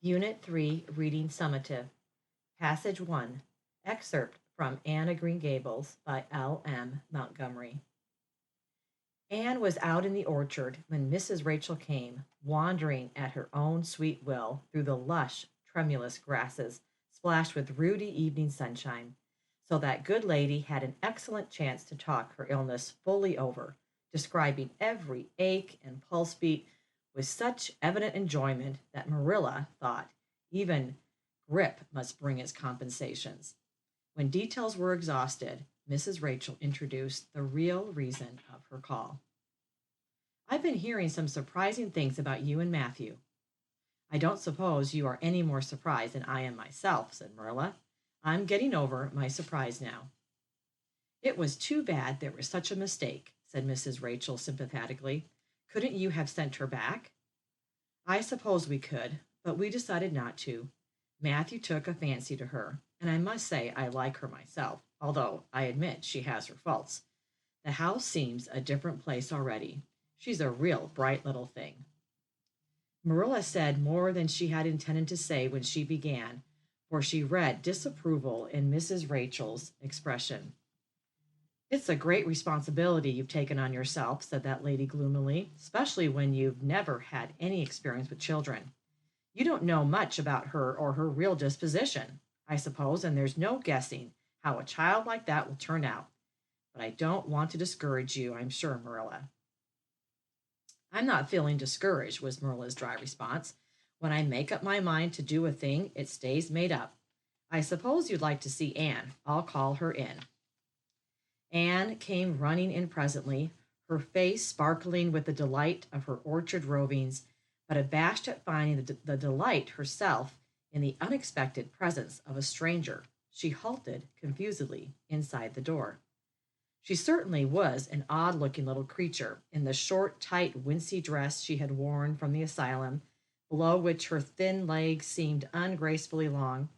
Unit 3, Reading Summative. Passage 1. Excerpt from Anne of Green Gables by L. M. Montgomery. Anne was out in the orchard when Mrs. Rachel came, wandering at her own sweet will through the lush, tremulous grasses splashed with ruddy evening sunshine, so that good lady had an excellent chance to talk her illness fully over, describing every ache and pulse beat with such evident enjoyment that Marilla thought even Grip must bring its compensations. When details were exhausted, Mrs. Rachel introduced the real reason of her call. I've been hearing some surprising things about you and Matthew. I don't suppose you are any more surprised than I am myself, said Marilla. I'm getting over my surprise now. It was too bad there was such a mistake, said Mrs. Rachel sympathetically. Couldn't you have sent her back? I suppose we could, but we decided not to. Matthew took a fancy to her, and I must say I like her myself, although I admit she has her faults. The house seems a different place already. She's a real bright little thing. Marilla said more than she had intended to say when she began, for she read disapproval in Mrs. Rachel's expression. It's a great responsibility you've taken on yourself, said that lady gloomily, especially when you've never had any experience with children. You don't know much about her or her real disposition, I suppose, and there's no guessing how a child like that will turn out. But I don't want to discourage you, I'm sure, Marilla. I'm not feeling discouraged, was Marilla's dry response. When I make up my mind to do a thing, it stays made up. I suppose you'd like to see Anne. I'll call her in. Anne came running in presently, her face sparkling with the delight of her orchard rovings, but abashed at finding the delight herself in the unexpected presence of a stranger. She halted confusedly inside the door. She certainly was an odd-looking little creature in the short, tight, wincey dress she had worn from the asylum, below which her thin legs seemed ungracefully long.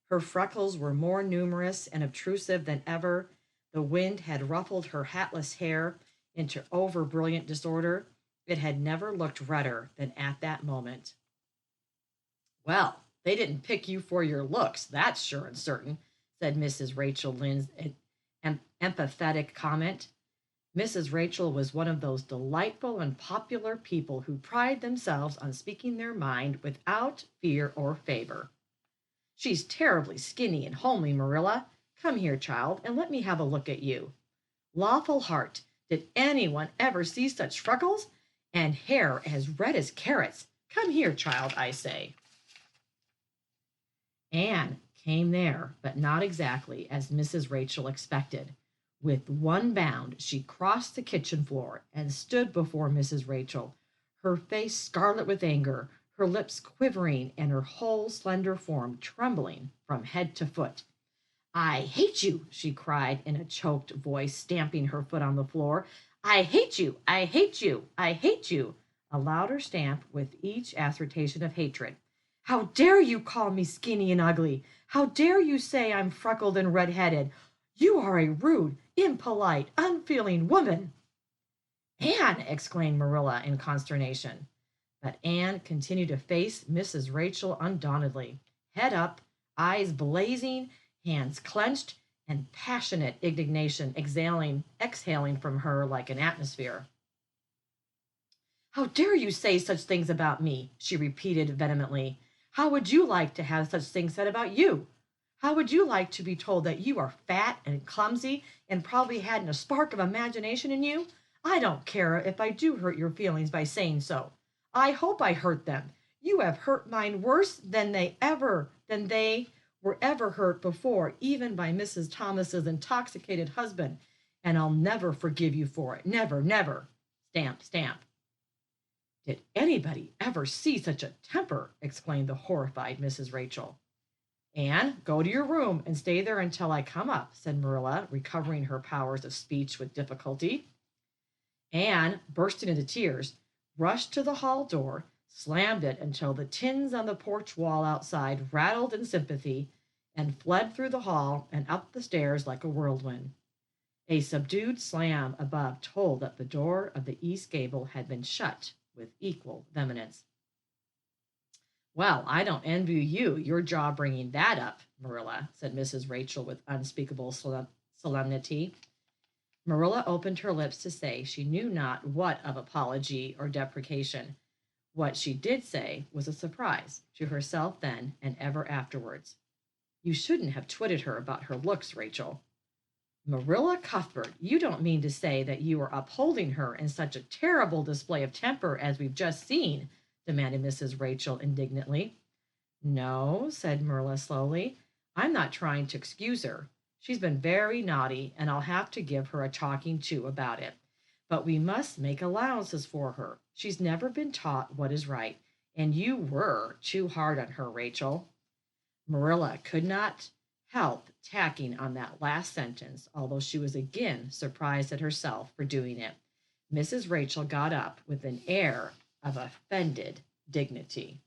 Her freckles were more numerous and obtrusive than ever. The wind had ruffled her hatless hair into over-brilliant disorder. It had never looked redder than at that moment. Well, they didn't pick you for your looks, that's sure and certain, said Mrs. Rachel Lynde's empathetic comment. Mrs. Rachel was one of those delightful and popular people who pride themselves on speaking their mind without fear or favor. She's terribly skinny and homely, Marilla. Come here, child, and let me have a look at you. Lawful heart, did anyone ever see such freckles? And hair as red as carrots. Come here, child, I say. Anne came there, but not exactly as Mrs. Rachel expected. With one bound, she crossed the kitchen floor and stood before Mrs. Rachel, her face scarlet with anger, her lips quivering, and her whole slender form trembling from head to foot. I hate you, she cried in a choked voice, stamping her foot on the floor. I hate you, I hate you, I hate you. A louder stamp with each assertion of hatred. How dare you call me skinny and ugly? How dare you say I'm freckled and red-headed? You are a rude, impolite, unfeeling woman. Anne, exclaimed Marilla in consternation. But Anne continued to face Mrs. Rachel undauntedly, head up, eyes blazing, hands clenched, and passionate indignation exhaling from her like an atmosphere. How dare you say such things about me? She repeated vehemently. How would you like to have such things said about you? How would you like to be told that you are fat and clumsy and probably hadn't a spark of imagination in you? I don't care if I do hurt your feelings by saying so. I hope I hurt them. You have hurt mine worse than they were ever hurt before, even by Mrs. Thomas's intoxicated husband, and I'll never forgive you for it. Never, never. Stamp, stamp. Did anybody ever see such a temper? Exclaimed the horrified Mrs. Rachel. Anne, go to your room and stay there until I come up, said Marilla, recovering her powers of speech with difficulty. Anne, bursting into tears, rushed to the hall door, slammed it until the tins on the porch wall outside rattled in sympathy, and fled through the hall and up the stairs like a whirlwind. A subdued slam above told that the door of the east gable had been shut with equal vehemence. Well, I don't envy you your jaw bringing that up, Marilla, said Mrs. Rachel with unspeakable solemnity. Marilla opened her lips to say she knew not what of apology or deprecation. What she did say was a surprise to herself then and ever afterwards. You shouldn't have twitted her about her looks, Rachel. Marilla Cuthbert, you don't mean to say that you are upholding her in such a terrible display of temper as we've just seen, demanded Mrs. Rachel indignantly. No, said Marilla slowly. I'm not trying to excuse her. She's been very naughty, and I'll have to give her a talking to about it. But we must make allowances for her. She's never been taught what is right, and you were too hard on her, Rachel. Marilla could not help tacking on that last sentence, although she was again surprised at herself for doing it. Mrs. Rachel got up with an air of offended dignity.